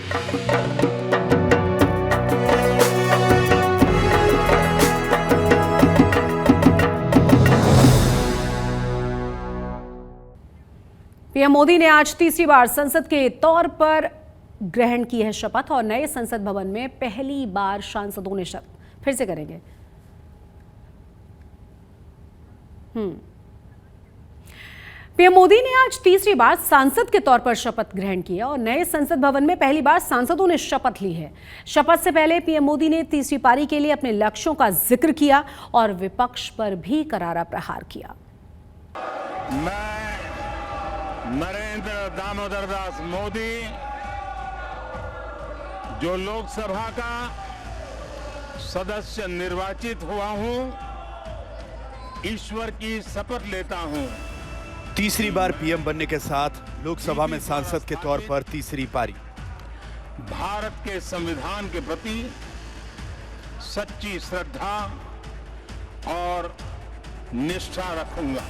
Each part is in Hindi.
पीएम मोदी ने आज तीसरी बार संसद के तौर पर ग्रहण की है शपथ और नए संसद भवन में पहली बार सांसदों ने शपथ फिर से करेंगे। पीएम मोदी ने आज तीसरी बार सांसद के तौर पर शपथ ग्रहण की है और नए संसद भवन में पहली बार सांसदों ने शपथ ली है। शपथ से पहले पीएम मोदी ने तीसरी पारी के लिए अपने लक्ष्यों का जिक्र किया और विपक्ष पर भी करारा प्रहार किया। मैं नरेंद्र दामोदर दास मोदी जो लोकसभा का सदस्य निर्वाचित हुआ हूं, ईश्वर की शपथ लेता हूं। तीसरी बार पीएम बनने के साथ लोकसभा में सांसद के तौर पर तीसरी पारी। भारत के संविधान के प्रति सच्ची श्रद्धा और निष्ठा रखूंगा।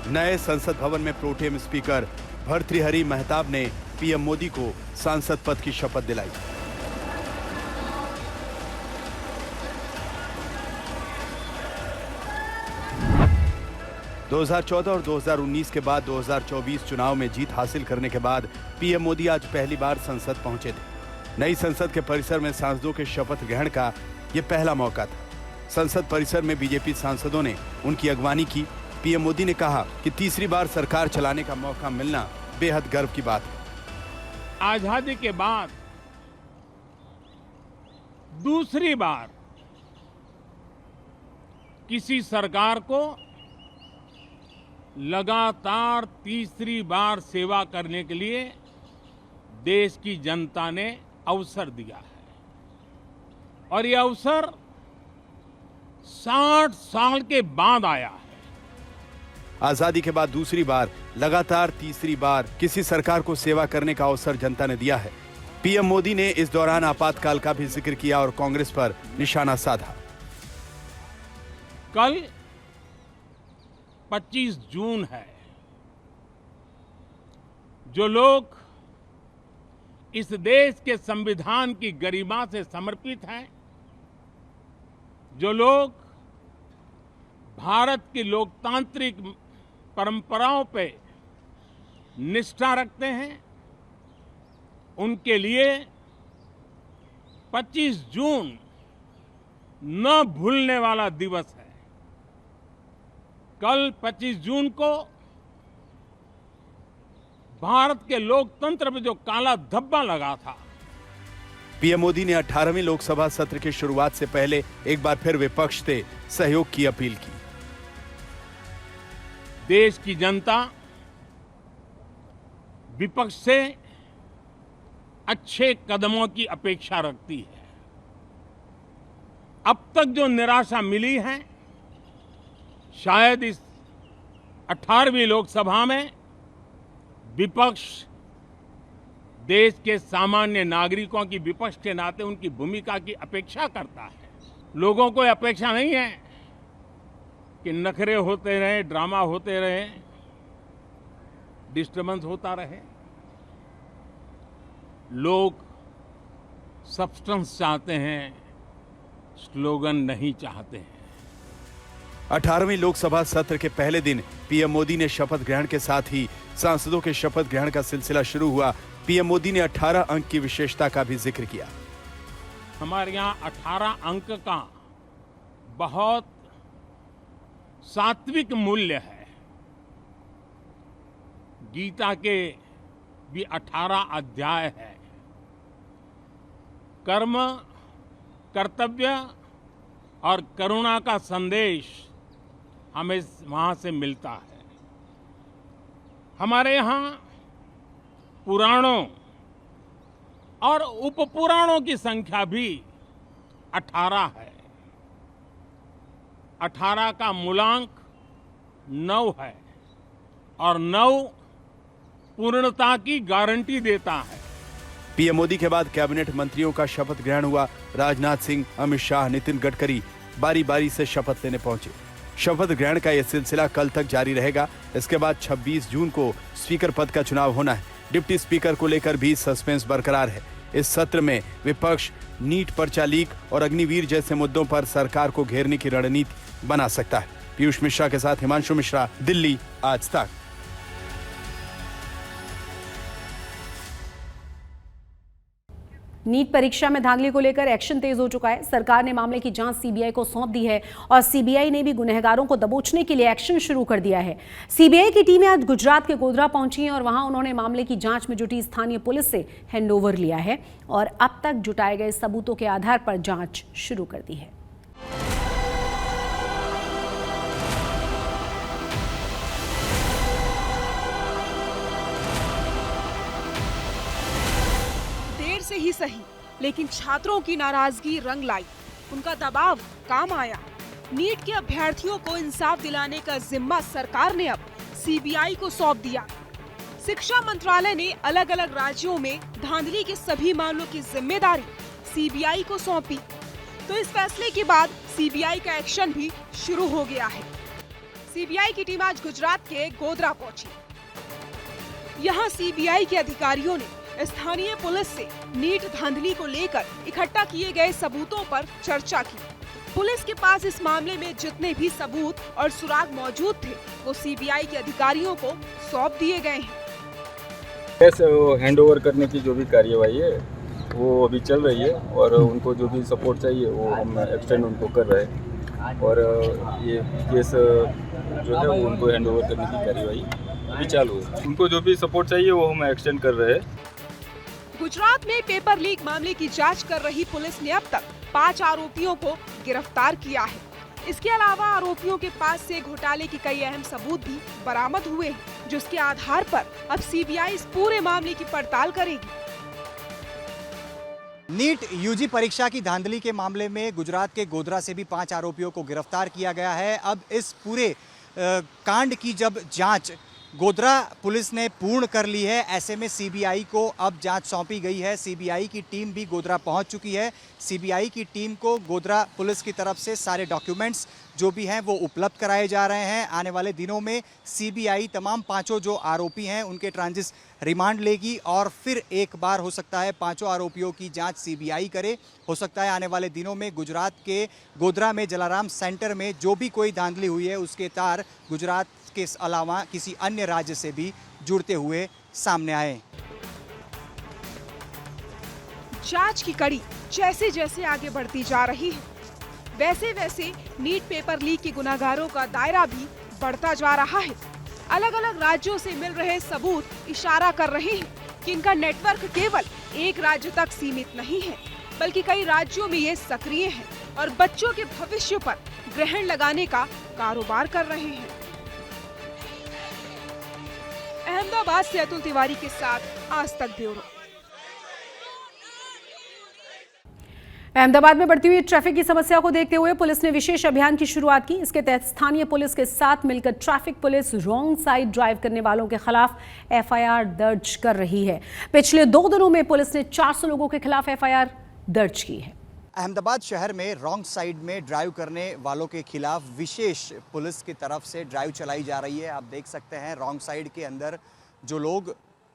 नए संसद भवन में प्रोटेम स्पीकर भर्तृहरि महताब ने पीएम मोदी को सांसद पद की शपथ दिलाई। – 2014 और 2019 के बाद 2024 चुनाव में जीत हासिल करने के बाद पीएम मोदी आज पहली बार संसद पहुंचे थे। नई संसद के परिसर में सांसदों के शपथ ग्रहण का यह पहला मौका था। संसद परिसर में बीजेपी सांसदों ने उनकी अगवानी की। पीएम मोदी ने कहा कि तीसरी बार सरकार चलाने का मौका मिलना बेहद गर्व की बात है। आजादी के बाद दूसरी बार किसी सरकार को लगातार तीसरी बार सेवा करने के लिए देश की जनता ने अवसर दिया है और यह अवसर 60 साल के बाद आया है। आजादी के बाद दूसरी बार लगातार तीसरी बार किसी सरकार को सेवा करने का अवसर जनता ने दिया है। पीएम मोदी ने इस दौरान आपातकाल का भी जिक्र किया और कांग्रेस पर निशाना साधा। कल 25 जून है। जो लोग इस देश के संविधान की गरिमा से समर्पित हैं, जो लोग भारत की लोकतांत्रिक परंपराओं पे निष्ठा रखते हैं, उनके लिए 25 जून न भूलने वाला दिवस है। कल 25 जून को भारत के लोकतंत्र में जो काला धब्बा लगा था। पीएम मोदी ने 18वें लोकसभा सत्र की शुरुआत से पहले एक बार फिर विपक्ष से सहयोग की अपील की। देश की जनता विपक्ष से अच्छे कदमों की अपेक्षा रखती है। अब तक जो निराशा मिली है, शायद इस 18वीं लोकसभा में विपक्ष देश के सामान्य नागरिकों की विपक्ष के नाते उनकी भूमिका की अपेक्षा करता है। लोगों को अपेक्षा नहीं है कि नखरे होते रहे, ड्रामा होते रहे, डिस्टर्बेंस होता रहे। लोग सब्सटेंस चाहते हैं, स्लोगन नहीं चाहते हैं। 18वीं लोकसभा सत्र के पहले दिन पीएम मोदी ने शपथ ग्रहण के साथ ही सांसदों के शपथ ग्रहण का सिलसिला शुरू हुआ। पीएम मोदी ने 18 अंक की विशेषता का भी जिक्र किया। हमारे यहाँ 18 अंक का बहुत सात्विक मूल्य है। गीता के भी 18 अध्याय है। कर्म, कर्तव्य और करुणा का संदेश हमें वहां से मिलता है। हमारे यहाँ पुराणों और उपपुराणों की संख्या भी 18 है। 18 का मूलांक 9 है और 9 पूर्णता की गारंटी देता है। पीएम मोदी के बाद कैबिनेट मंत्रियों का शपथ ग्रहण हुआ। राजनाथ सिंह, अमित शाह, नितिन गडकरी बारी बारी से शपथ लेने पहुंचे। शपथ ग्रहण का यह सिलसिला कल तक जारी रहेगा। इसके बाद 26 जून को स्पीकर पद का चुनाव होना है। डिप्टी स्पीकर को लेकर भी सस्पेंस बरकरार है। इस सत्र में विपक्ष नीट पर्चा लीक और अग्निवीर जैसे मुद्दों पर सरकार को घेरने की रणनीति बना सकता है। पीयूष मिश्रा के साथ हिमांशु मिश्रा, दिल्ली, आज तक। नीट परीक्षा में धांधली को लेकर एक्शन तेज हो चुका है। सरकार ने मामले की जांच सीबीआई को सौंप दी है और सीबीआई ने भी गुनहगारों को दबोचने के लिए एक्शन शुरू कर दिया है। सीबीआई की टीमें आज गुजरात के गोधरा पहुंची हैं और वहां उन्होंने मामले की जांच में जुटी स्थानीय पुलिस से हैंडओवर लिया है और अब तक जुटाए गए सबूतों के आधार पर जांच शुरू कर दी है। से ही सही, लेकिन छात्रों की नाराजगी रंग लाई, उनका दबाव काम आया। नीट के अभ्यर्थियों को इंसाफ दिलाने का जिम्मा सरकार ने अब सीबीआई को सौंप दिया। शिक्षा मंत्रालय ने अलग अलग राज्यों में धांधली के सभी मामलों की जिम्मेदारी सीबीआई को सौंपी। तो इस फैसले के बाद सीबीआई का एक्शन भी शुरू हो गया है। सीबीआई की टीम आज गुजरात के गोधरा पहुंची। यहाँ सीबीआई के अधिकारियों ने स्थानीय पुलिस से नीट धांधली को लेकर इकट्ठा किए गए सबूतों पर चर्चा की। पुलिस के पास इस मामले में जितने भी सबूत और सुराग मौजूद थे वो सीबीआई के अधिकारियों को सौंप दिए गए हैं। हैंडओवर करने की जो भी कार्यवाही है वो अभी चल रही है और उनको जो भी सपोर्ट चाहिए वो हम एक्सटेंड उनको कर रहे हैं और ये केस जो है वो उनको हैंडओवर करने की कार्यवाही अभी चालू है। उनको जो भी सपोर्ट चाहिए वो हम एक्सटेंड कर रहे हैं। गुजरात में पेपर लीक मामले की जांच कर रही पुलिस ने अब तक 5 आरोपियों को गिरफ्तार किया है। इसके अलावा आरोपियों के पास से घोटाले की कई अहम सबूत भी बरामद हुए हैं, जिसके आधार पर अब सीबीआई इस पूरे मामले की पड़ताल करेगी। नीट यूजी परीक्षा की धांधली के मामले में गुजरात के गोधरा से भी 5 आरोपियों को गिरफ्तार किया गया है। अब इस पूरे कांड की जब जांच गोधरा पुलिस ने पूर्ण कर ली है, ऐसे में सीबीआई को अब जांच सौंपी गई है। सीबीआई की टीम भी गोधरा पहुंच चुकी है। सीबीआई की टीम को गोधरा पुलिस की तरफ से सारे डॉक्यूमेंट्स जो भी हैं वो उपलब्ध कराए जा रहे हैं। आने वाले दिनों में सीबीआई तमाम 5 जो आरोपी हैं उनके ट्रांजिट रिमांड लेगी और फिर एक बार हो सकता है 5 आरोपियों की जांच सीबीआई करे। हो सकता है आने वाले दिनों में गुजरात के गोधरा में जलाराम सेंटर में जो भी कोई धांधली हुई है उसके तार गुजरात के अलावा किसी अन्य राज्य से भी जुड़ते हुए सामने आए। जांच की कड़ी जैसे जैसे आगे बढ़ती जा रही है वैसे वैसे नीट पेपर लीक के गुनाहगारों का दायरा भी बढ़ता जा रहा है। अलग अलग राज्यों से मिल रहे सबूत इशारा कर रहे हैं कि इनका नेटवर्क केवल एक राज्य तक सीमित नहीं है, बल्कि कई राज्यों में ये सक्रिय है और बच्चों के भविष्य पर ग्रहण लगाने का कारोबार कर रहे हैं। अहमदाबाद से अतुल तिवारी के साथ आज तक ब्यूरो। अहमदाबाद में बढ़ती हुई ट्रैफिक की समस्या को देखते हुए पुलिस ने विशेष अभियान की शुरुआत की। इसके तहत स्थानीय पुलिस के साथ मिलकर traffic police wrong side drive करने वालों के खिलाफ एफआईआर दर्ज कर रही है। पिछले 2 दिनों में पुलिस ने 400 लोगों के खिलाफ एफआईआर दर्ज की है। अहमदाबाद शहर में रॉन्ग साइड में ड्राइव करने वालों के खिलाफ विशेष पुलिस की तरफ से ड्राइव चलाई जा रही है। आप देख सकते हैं रॉन्ग साइड के अंदर जो लोग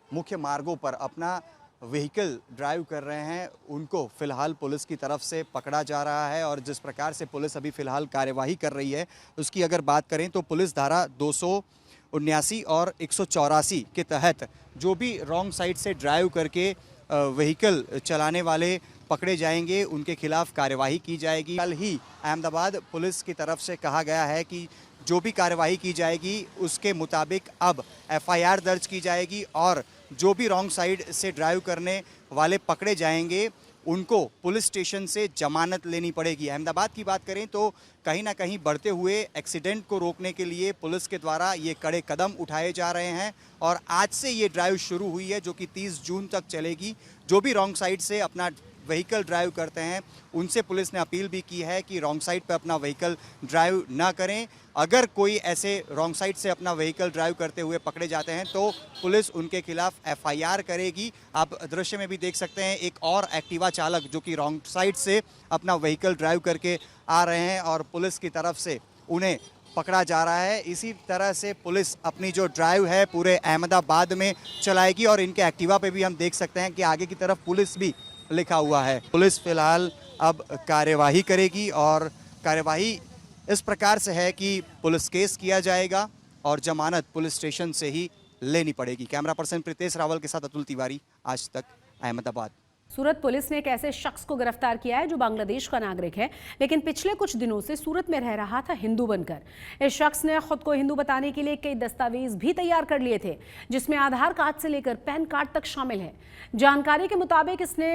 मुख्य मार्गों पर अपना व्हीकल ड्राइव कर रहे हैं उनको फ़िलहाल पुलिस की तरफ से पकड़ा जा रहा है। और जिस प्रकार से पुलिस अभी फ़िलहाल कार्यवाही कर रही है उसकी अगर बात करें तो पुलिस धारा 279 और 184 के तहत जो भी रॉन्ग साइड से ड्राइव करके व्हीकल चलाने वाले पकड़े जाएंगे उनके खिलाफ कार्यवाही की जाएगी। कल ही अहमदाबाद पुलिस की तरफ से कहा गया है कि जो भी कार्यवाही की जाएगी उसके मुताबिक अब एफआईआर दर्ज की जाएगी और जो भी रॉन्ग साइड से ड्राइव करने वाले पकड़े जाएंगे उनको पुलिस स्टेशन से जमानत लेनी पड़ेगी। अहमदाबाद की बात करें तो कहीं ना कहीं बढ़ते हुए एक्सीडेंट को रोकने के लिए पुलिस के द्वारा ये कड़े कदम उठाए जा रहे हैं और आज से ये ड्राइव शुरू हुई है जो कि 30 जून तक चलेगी। जो भी रॉन्ग साइड से अपना व्हीकल ड्राइव करते हैं उनसे पुलिस ने अपील भी की है कि रॉन्ग साइड पर अपना व्हीकल ड्राइव ना करें। अगर कोई ऐसे रॉन्ग साइड से अपना व्हीकल ड्राइव करते हुए पकड़े जाते हैं तो पुलिस उनके खिलाफ एफआईआर करेगी। आप दृश्य में भी देख सकते हैं एक और एक्टिवा चालक जो कि रॉन्ग साइड से अपना व्हीकल ड्राइव करके आ रहे हैं और पुलिस की तरफ से उन्हें पकड़ा जा रहा है। इसी तरह से पुलिस अपनी जो ड्राइव है पूरे अहमदाबाद में चलाएगी और इनके एक्टिवा पे भी हम देख सकते हैं कि आगे की तरफ पुलिस भी लिखा हुआ है। पुलिस फिलहाल अब कार्यवाही करेगी और कार्यवाही इस प्रकार से है कि पुलिस केस किया जाएगा और जमानत पुलिस स्टेशन से ही लेनी पड़ेगी। कैमरा पर्सन प्रीतेश रावल के साथ अतुल तिवारी, आज तक, अहमदाबाद। सूरत पुलिस ने एक ऐसे शख्स को गिरफ्तार किया है जो बांग्लादेश का नागरिक है, लेकिन पिछले कुछ दिनों से सूरत में रह रहा था हिंदू बनकर। इस शख्स ने खुद को हिंदू बताने के लिए कई दस्तावेज भी तैयार कर लिए थे, जिसमें आधार कार्ड से लेकर पैन कार्ड तक शामिल है। जानकारी के मुताबिक इसने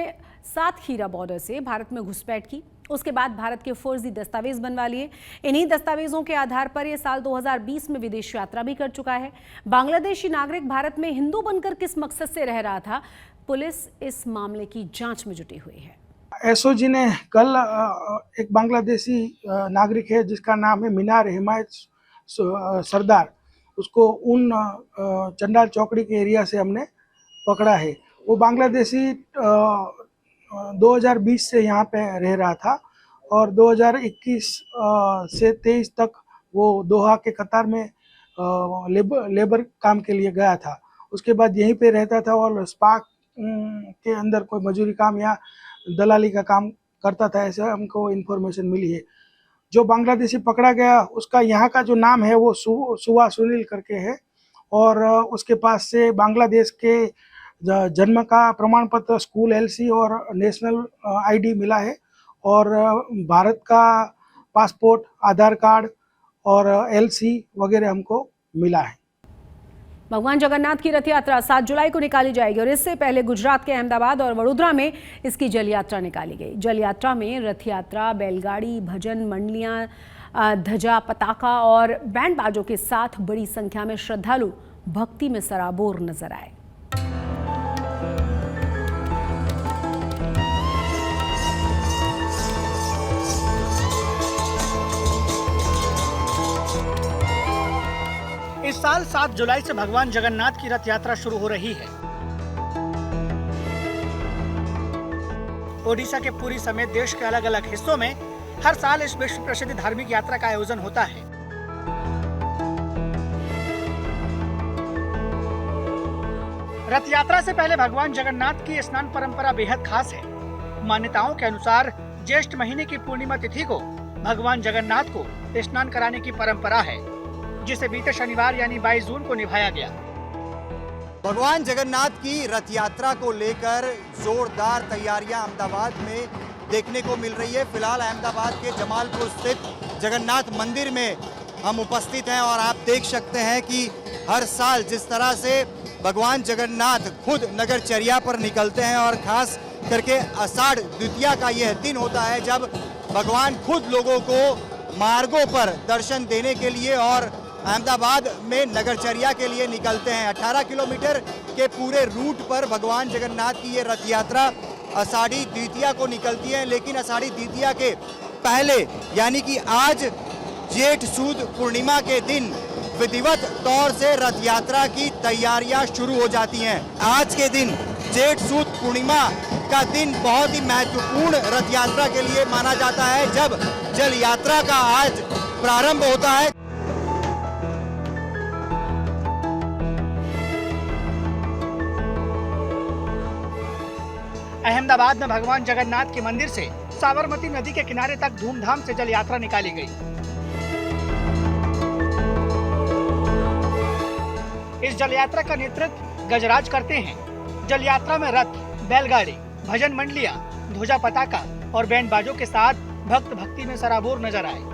7 खीरा बॉर्डर से भारत में घुसपैठ की, उसके बाद भारत के फर्जी दस्तावेज बनवा लिए। इन्हीं दस्तावेजों के आधार पर यह साल 2020 में विदेश यात्रा भी कर चुका है। बांग्लादेशी नागरिक भारत में हिंदू बनकर किस मकसद से रह रहा था, पुलिस इस मामले की जांच में जुटी हुई है। एसओजी ने कल एक बांग्लादेशी नागरिक है जिसका नाम है मीनार हिमायत सरदार, उसको उन चंडाल चौकड़ी के एरिया से हमने पकड़ा है। वो बांग्लादेशी 2020 से यहाँ पे रह रहा था और 2021 से 23 तक वो दोहा के कतार में लेबर काम के लिए गया था। उसके बाद यहीं पे रहता था और स्पार्क के अंदर कोई मजदूरी काम या दलाली का काम करता था, ऐसे हमको इन्फॉर्मेशन मिली है। जो बांग्लादेशी पकड़ा गया उसका यहाँ का जो नाम है वो सुवा सुनील करके है और उसके पास से बांग्लादेश के जन्म का प्रमाण पत्र, स्कूल एलसी और नेशनल आईडी मिला है और भारत का पासपोर्ट, आधार कार्ड और एलसी वगैरह हमको मिला है। भगवान जगन्नाथ की रथ यात्रा 7 जुलाई को निकाली जाएगी और इससे पहले गुजरात के अहमदाबाद और वडोदरा में इसकी जल यात्रा निकाली गई। जल यात्रा में रथ यात्रा, बैलगाड़ी, भजन मंडलियां, ध्वजा, पताका और बैंड बाजों के साथ बड़ी संख्या में श्रद्धालु भक्ति में सराबोर नजर आए। इस साल 7 जुलाई से भगवान जगन्नाथ की रथ यात्रा शुरू हो रही है। ओडिशा के पुरी समेत देश के अलग अलग हिस्सों में हर साल इस विश्व प्रसिद्ध धार्मिक यात्रा का आयोजन होता है। रथ यात्रा से पहले भगवान जगन्नाथ की स्नान परंपरा बेहद खास है। मान्यताओं के अनुसार ज्येष्ठ महीने की पूर्णिमा तिथि को भगवान जगन्नाथ को स्नान कराने की परंपरा है, जिसे बीते शनिवार यानी 22 जून को निभाया गया। भगवान जगन्नाथ की रथ यात्रा को लेकर जोरदार तैयारियां अहमदाबाद में देखने को मिल रही है। फिलहाल अहमदाबाद के जमालपुर स्थित जगन्नाथ मंदिर में हम उपस्थित हैं और आप देख सकते हैं कि हर साल जिस तरह से भगवान जगन्नाथ खुद नगरचर्या पर निकलते हैं और खास करके आषाढ़ द्वितीया का यह दिन होता है जब भगवान खुद लोगों को मार्गों पर दर्शन देने के लिए और अहमदाबाद में नगरचर्या के लिए निकलते हैं। 18 किलोमीटर के पूरे रूट पर भगवान जगन्नाथ की ये रथ यात्रा आषाढ़ी द्वितीया को निकलती है, लेकिन आषाढ़ी द्वितीया के पहले यानी कि आज जेठ सुद पूर्णिमा के दिन विधिवत तौर से रथ यात्रा की तैयारियां शुरू हो जाती हैं। आज के दिन जेठ सुद पूर्णिमा का दिन बहुत ही महत्वपूर्ण रथ यात्रा के लिए माना जाता है, जब जल यात्रा का आज प्रारंभ होता है। अहमदाबाद में भगवान जगन्नाथ के मंदिर से साबरमती नदी के किनारे तक धूमधाम से जल यात्रा निकाली गई। इस जल यात्रा का नेतृत्व गजराज करते हैं। जल यात्रा में रथ, बैलगाड़ी, भजन मंडलियां, ध्वजा, पताका और बैंड बाजों के साथ भक्त भक्ति में सराबोर नजर आए।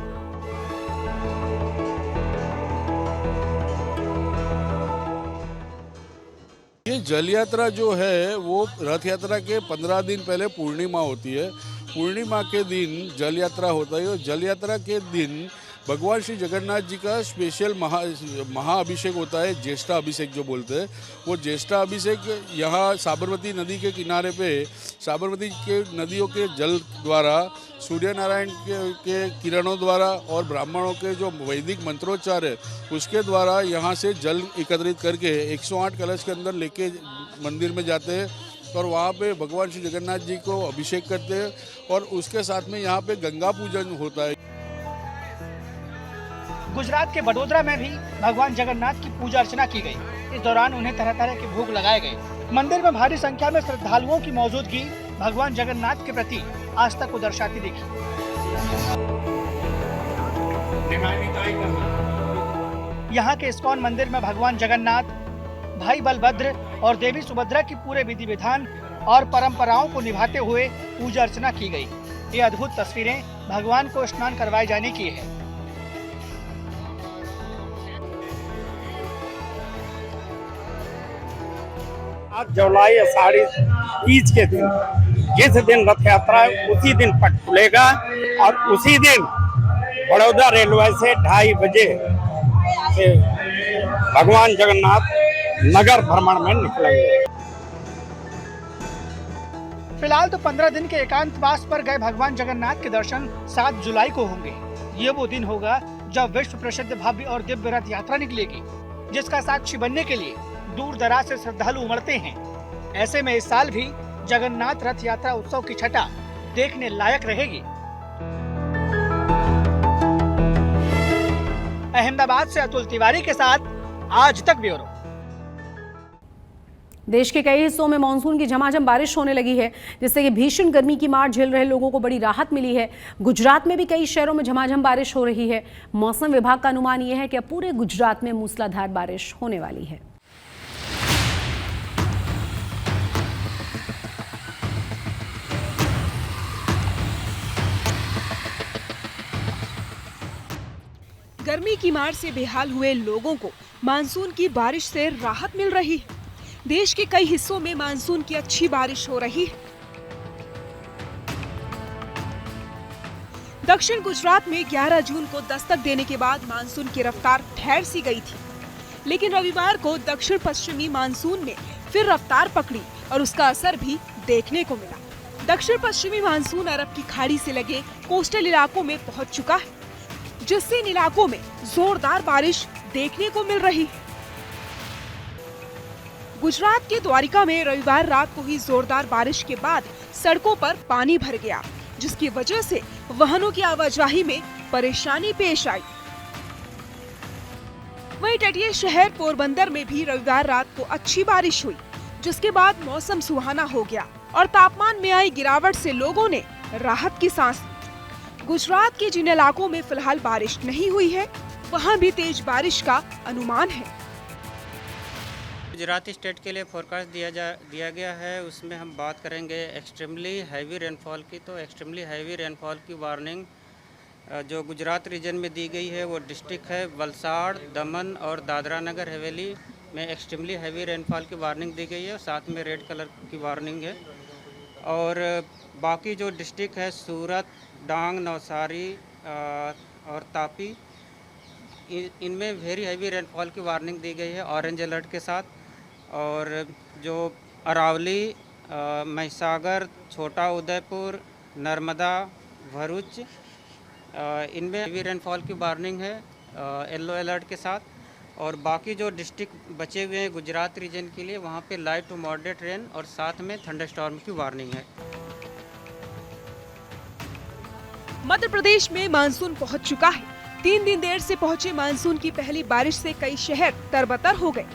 ये जल यात्रा जो है वो रथ यात्रा के 15 दिन पहले पूर्णिमा होती है। पूर्णिमा के दिन जल यात्रा होता है और जल यात्रा के दिन भगवान श्री जगन्नाथ जी का स्पेशल महाअभिषेक होता है, ज्येष्ठा अभिषेक जो बोलते हैं। वो ज्येष्ठा अभिषेक यहाँ साबरमती नदी के किनारे पे साबरमती के नदियों के जल द्वारा, सूर्य नारायण के किरणों द्वारा और ब्राह्मणों के जो वैदिक मंत्रोच्चार है उसके द्वारा यहाँ से जल एकत्रित करके 108 कलश के अंदर लेके मंदिर में जाते हैं और वहाँ पे भगवान श्री जगन्नाथ जी को अभिषेक करते हैं और उसके साथ में यहाँ पे गंगा पूजन होता है। गुजरात के वडोदरा में भी भगवान जगन्नाथ की पूजा अर्चना की गई। इस दौरान उन्हें तरह तरह के भोग लगाए गए। मंदिर में भारी संख्या में श्रद्धालुओं की मौजूदगी भगवान जगन्नाथ के प्रति आस्था को दर्शाती दिखी। यहाँ के इस्कॉन मंदिर में भगवान जगन्नाथ, भाई बलभद्र और देवी सुभद्रा की पूरे विधि विधान और परंपराओं को निभाते हुए पूजा अर्चना की गई। ये अद्भुत तस्वीरें भगवान को स्नान करवाए जाने की है। आज जुलाई आषाढ़ी तीज के दिन, जिस दिन रथ यात्रा है उसी दिन पट खुलेगा और उसी दिन बड़ौदा रेलवे से 2:30 बजे से भगवान जगन्नाथ नगर भ्रमण में निकलेंगे। फिलहाल तो 15 दिन के एकांतवास पर गए भगवान जगन्नाथ के दर्शन 7 जुलाई को होंगे। ये वो दिन होगा जब विश्व प्रसिद्ध भव्य और दिव्य रथ यात्रा निकलेगी, जिसका साक्षी बनने के लिए दूर दराज से श्रद्धालु उमड़ते हैं। ऐसे में इस साल भी जगन्नाथ रथ यात्रा उत्सव की छटा देखने लायक रहेगी। अहमदाबाद से अतुल तिवारी के साथ आज तक ब्यूरो। देश के कई हिस्सों में मानसून की झमाझम बारिश होने लगी है, जिससे कि भीषण गर्मी की मार झेल रहे लोगों को बड़ी राहत मिली है। गुजरात में भी कई शहरों में झमाझम बारिश हो रही है। मौसम विभाग का अनुमान यह है कि अब पूरे गुजरात में मूसलाधार बारिश होने वाली है। गर्मी की मार से बेहाल हुए लोगों को मानसून की बारिश से राहत मिल रही है। देश के कई हिस्सों में मानसून की अच्छी बारिश हो रही है। दक्षिण गुजरात में 11 जून को दस्तक देने के बाद मानसून की रफ्तार ठहर सी गई थी, लेकिन रविवार को दक्षिण पश्चिमी मानसून ने फिर रफ्तार पकड़ी और उसका असर भी देखने को मिला। दक्षिण पश्चिमी मानसून अरब की खाड़ी से लगे कोस्टल इलाकों में पहुंच चुका है, जिससे इन इलाकों में जोरदार बारिश देखने को मिल रही है। गुजरात के द्वारिका में रविवार रात को ही जोरदार बारिश के बाद सड़कों पर पानी भर गया, जिसकी वजह से वाहनों की आवाजाही में परेशानी पेश आई। वहीं तटीय शहर पोरबंदर में भी रविवार रात को अच्छी बारिश हुई, जिसके बाद मौसम सुहाना हो गया और तापमान में आई गिरावट से लोगों ने राहत की सांस ली। गुजरात के जिन इलाकों में फिलहाल बारिश नहीं हुई है, वहां भी तेज बारिश का अनुमान है। गुजरात स्टेट के लिए फोरकास्ट दिया गया है, उसमें हम बात करेंगे एक्सट्रीमली हैवी रेनफॉल की। तो एक्सट्रीमली हैवी रेनफॉल की वार्निंग जो गुजरात रीजन में दी गई है वो डिस्ट्रिक्ट है वलसाड़, दमन और दादरा नगर हवेली में एक्सट्रीमली हैवी रेनफॉल की वार्निंग दी गई है, साथ में रेड कलर की वार्निंग है। और बाकी जो डिस्ट्रिक्ट है सूरत, डांग, नवसारी और तापी, इनमें वेरी हैवी रेनफॉल की वार्निंग दी गई है ऑरेंज अलर्ट के साथ। और जो अरावली, महिसागर, छोटा उदयपुर, नर्मदा, भरूच, इनमें हैवी रेनफॉल की वार्निंग है येलो अलर्ट के साथ। और बाकी जो डिस्ट्रिक्ट बचे हुए हैं गुजरात रीजन के लिए, वहाँ पे लाइट टू मॉडरेट रेन और साथ में थंडरस्टॉर्म की वार्निंग है। मध्य प्रदेश में मानसून पहुंच चुका है। 3 दिन देर से पहुंचे मानसून की पहली बारिश से कई शहर तरबतर हो गए।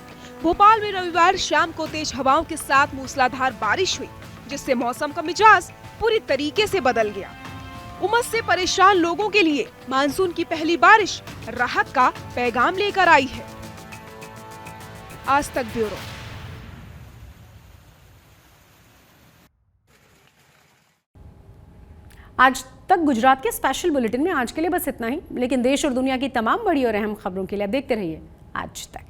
भोपाल में रविवार शाम को तेज हवाओं के साथ मूसलाधार बारिश हुई, जिससे मौसम का मिजाज पूरी तरीके से बदल गया। उमस से परेशान लोगों के लिए मानसून की पहली बारिश राहत का पैगाम लेकर आई है। आज तक ब्यूरो। आज तक गुजरात के स्पेशल बुलेटिन में आज के लिए बस इतना ही, लेकिन देश और दुनिया की तमाम बड़ी और अहम खबरों के लिए आप देखते रहिए आज तक।